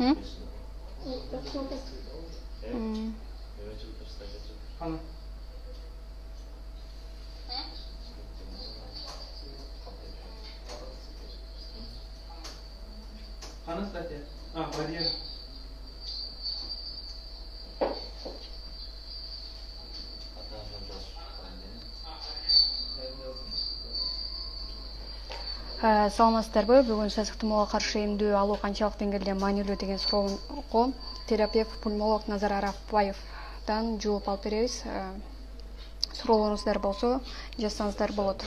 Қана статья? Барьер. Саламатсыздарбы? Бүгүн сасыктымоого каршы эмдөө алуу канчалык деңгээлде маанилүү деген суроого терапевт пульмолог Назар Арапбаевдан жооп алып беребиз. Суроолоруңуздар болсо жазсаңыздар болот.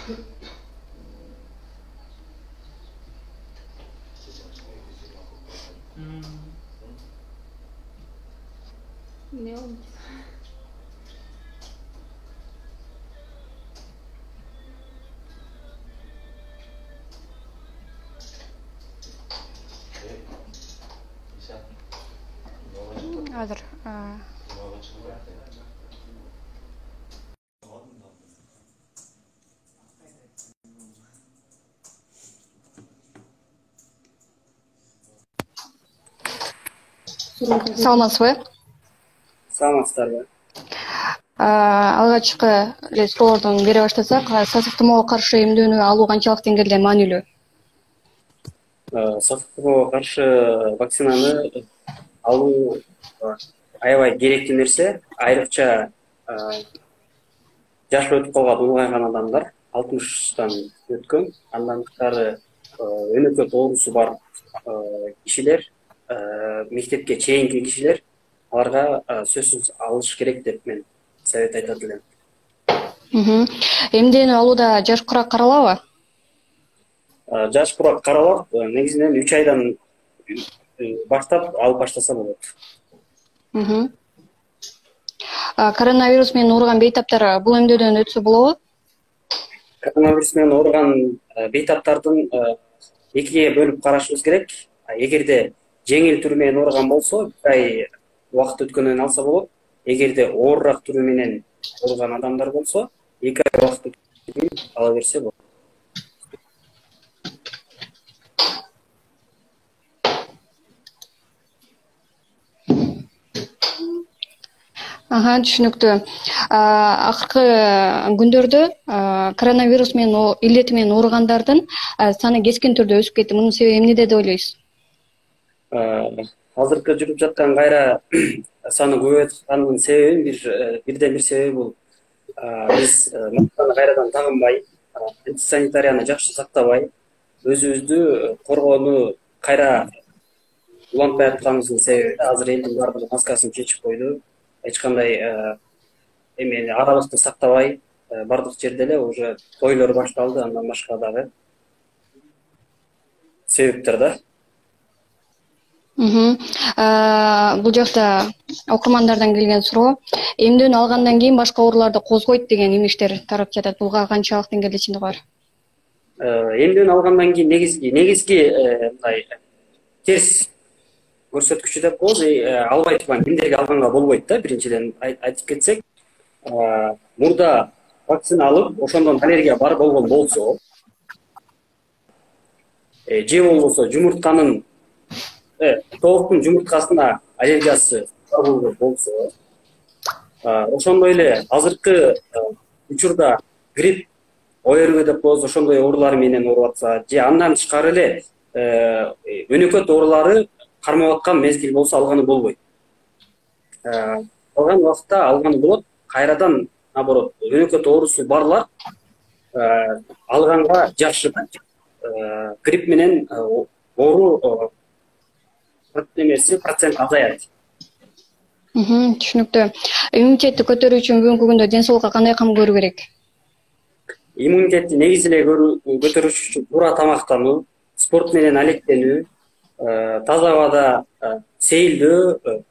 Азыр саламатсызбы? Саламатсыздарбы? Алгачкы суроолордон бере баштасак, сасыктымоого каршы эмдөөнү алуу канчалык деңгээлде маанилүү? Сасыктымоого каршы вакцинаны алуу аябай керектүү нерсе. Айрыкча жашы өтүп калган улгайган адамдар, 60тан өткөн, андан тышкары өнөкөт оорусу бар кишилер, мектепке чейинки кишилер, аларга сөзсүз алыш керек деп мен совет айтат элем. Эмдөөнү алууда жаш курак каралабы? Жаш курак каралат, негизинен 3 айдан баштап алып баштаса болот. Коронавирус менен ооруган бейтаптар бул эмдөөдөн өтсө болобу? Коронавирус менен ооруган бейтаптардын экиге бөлүп карашыбыз керек. Эгерде жеңил түрү менен ооруган болсо, 1 ай убакыт өткөндөн алса болот. Эгерде оорураак түрү менен ооруган адамдар болсо, 2 ай убакыт өткөндөн ала берсе болот. Түшүнүктүү. Акыркы күндөрдө коронавирус менен илдети менен ооругандардын саны кескин түрдө өсүп кетти. Мунун себеби эмнеде деп ойлойсуз? Азыркы жүрүп жаткан кайра саны көбөйүп атканынын себеби бирден бир себеби бул биз масканы кайрадан тагынбай, антисанитарияны жакшы сактабай, өзүбүздү коргоону кайра улантпай атканыбыздын себеби. Азыр элдин баардыгы маскасын чечип койду. Эч кандай эмени аралыкты сактабай, бардык жерде эле уже тойлор башталды, андан башка дагы себептер да. Бул жакта окурмандардан келген суроо, эмдөөнү алгандан кийин башка ооруларды козгойт деген имиштер тарап жатат. Буга канчалык деңгээлде чындык бар? Эмдөөнү алгандан кийин негизги мындай терс көрсөткүчү деп коебуз, албай турган эмдерге алганга болбойт да. Биринчиден айтып кетсек, мурда вакцина алып, ошондон аллергия бар болгон болсо, же болбосо жумуртканын тооктун жумурткасына аллергиясы бар болгон болсо, ошондой эле азыркы учурда грипп, ОРВ деп коебуз, ошондой оорулар менен ооруп атса, же андан тышкары эле өнөкөт оорулары кармап аткан мезгил болсо алганы болбойт. Алган убакытта алганы болот. Кайрадан наоборот өнөкөт оорусу барлар алганга жакшы. Грипп менен оору процент азаят. Түшүнүктүү. Иммунитетти көтөрүү үчүн бүгүнкү күндө ден соолукка кандай кам көрүү керек? Иммунитетти негизи эле көтөрүш үчүн туура тамактануу, спорт менен алектенүү, таза абада сейилдөө,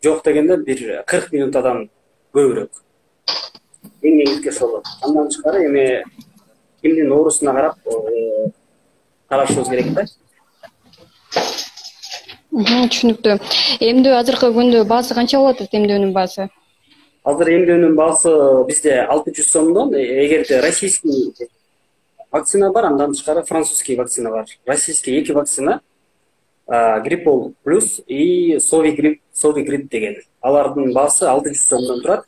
жок дегенде бир 40 минутадан көбүрөөк. Эң негизги ошол. Андан тышкары эми кимдин оорусуна карап карашыбыз керек да. Түшүнүктүү. Эмдөө азыркы күндө баасы канча болот, эмдөөнүн баасы? Азыр эмдөөнүн баасы бизде 600 сомдон, эгерде российский вакцина бар, андан тышкары французский вакцина бар. Российский 2 вакцина Гриппол плюс и Совигрипп деген. Алардын баасы 600 сомдон турат.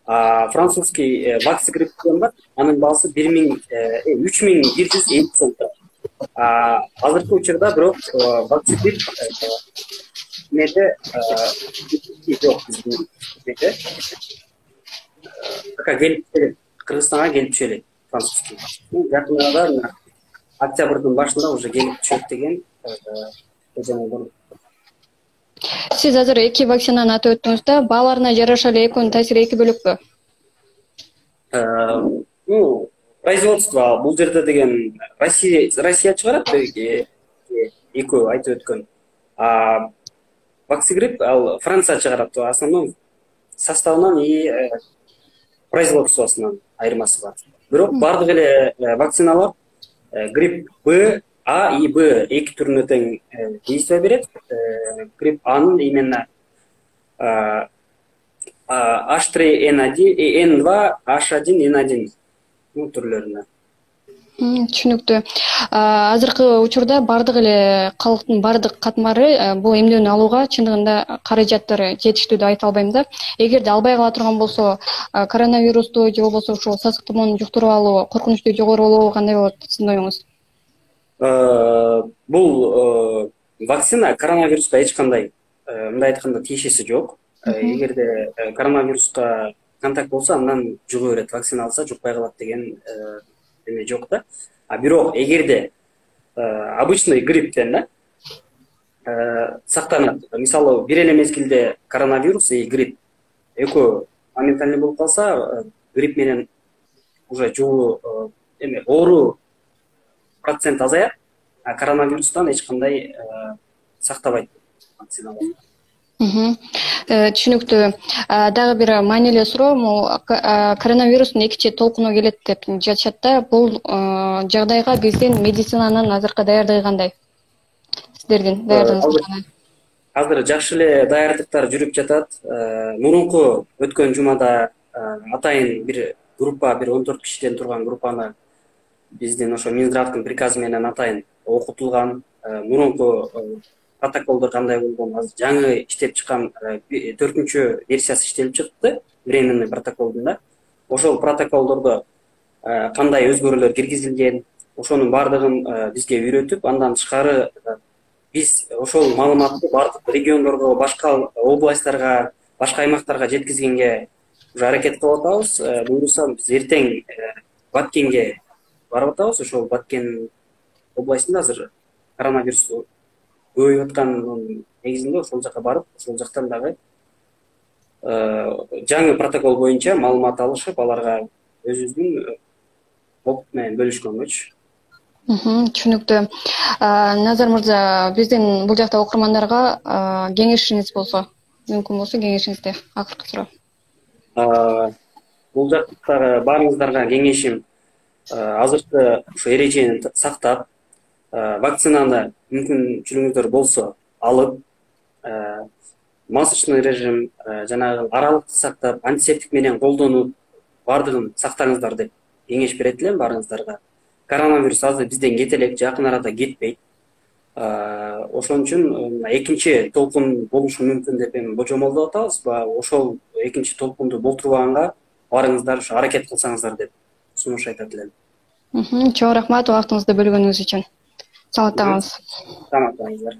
Французский Ваксигрипп деген бар. Анын баасы 3150 сом турат. Азыркы учурда бирок Ваксигрипп жок бизде. Пока келип келет. Кыргызстанга келип түшөлөт французский. Жакын арада октябрдын башында уже келип түшөт деген Сиз азыр эки вакцинаны атап өттүңүз да, бааларына жараша эле экөөнүн таасири эки бөлөкпү? Производство бул жерде деген Россия чыгарат, экөө айтып өткөн. Ваксигрипп ал Франция чыгарат. Основном составынан и производствосунан айырмасы бар. Бирок бардык эле вакциналар грипп Б, А и Б эки түрүнө тең действие берет. Грипп А'нын именно H3N1 и N2, H1N1 түрлөрүнө. Түшүнүктүү. Азыркы учурда бардык эле калктын бардык катмары бул эмдөөнү алууга чындыгында каражаттары жетиштүү деп айта албайм да. Эгерде албай кала турган болсо, коронавирусту же болбосо ушул сасык тумоonu жуктуруп алуу коркунучтуу жогору болобу, кандай болот сиздин оюңуз? Бул вакцина коронавируска эч кандай мындай айтканда тиешеси жок. Эгерде коронавируска контакт болсо, андан жуга берет. Вакцина алса жукпай калат деген эме жок да. Бирок эгерде обычный грипптен сактанат, мисалы бир эле мезгилде коронавирус и грипп экөө моментально болуп калса, грипп менен уже жугуу оору процент азаят, коронавирустан эч кандай сактабайт вакциналар. Түшүнүктүү. Дагы бир маанилүү суроо, бул коронавирустун экинчи толкуну келет деп жатышат да. Бул жагдайга биздин медицинанын азыркы даярдыгы кандай? Сиздердин даярдыгыңыз кандай? Азыр жакшы эле даярдыктар жүрүп жатат. Мурунку өткөн жумада атайын бир группа, бир 14 кишиден турган группаны биздин ошо Минздравдын приказы менен атайын окутулган. Мурунку протоколдор кандай болгон, азыр жаңы иштеп чыккан 4-чү версиясы иштелип чыкты, временный протоколдун да. Ошол протоколдордо кандай өзгөрүүлөр киргизилген, ошонун бардыгын бизге үйрөтүп, андан тышкары биз ошол маалыматты бардык региондорго, башка областтарга, башка аймактарга жеткизгенге уже аракет кылып атабыз. Буюрса биз эртең Баткенге барып атабыз. Ошол Баткен областында азыр коронавирус көбөйүп аткан негизинде ошол жака барып, ошол жактан дагы жаңы протокол боюнча маалымат алышып, аларга өзүбүздүн опыт менен бөлүшкөнбүз. Түшүнүктүү. Назар мырза, биздин бул жакта окурмандарга кеңешиңиз болсо, мүмкүн болсо кеңешиңизди акыркы суроо. Бул жактагы баарыңыздарга кеңешим азыркы ушу эрежени сактап, вакцинаны мүмкүнчүлүгүңүздөр болсо алып, масочный режим, жанагы аралыкты сактап, антисептик менен колдонуп, бардыгын сактаңыздар деп кеңеш берет элем баарыңыздарга. Коронавирус азыр бизден кете элек, жакын арада кетпейт. Ошон үчүн экинчи толкун болушу мүмкүн деп эми божомолдоп атабыз. Ошол экинчи толкунду болтурбаганга баарыңыздар ушу аракет кылсаңыздар деп сунуш айтат элем. Чоң рахмат убактыңызды бөлгөнүңүз үчүн. Саламатта калыңыз. Саламатта калыңыздар.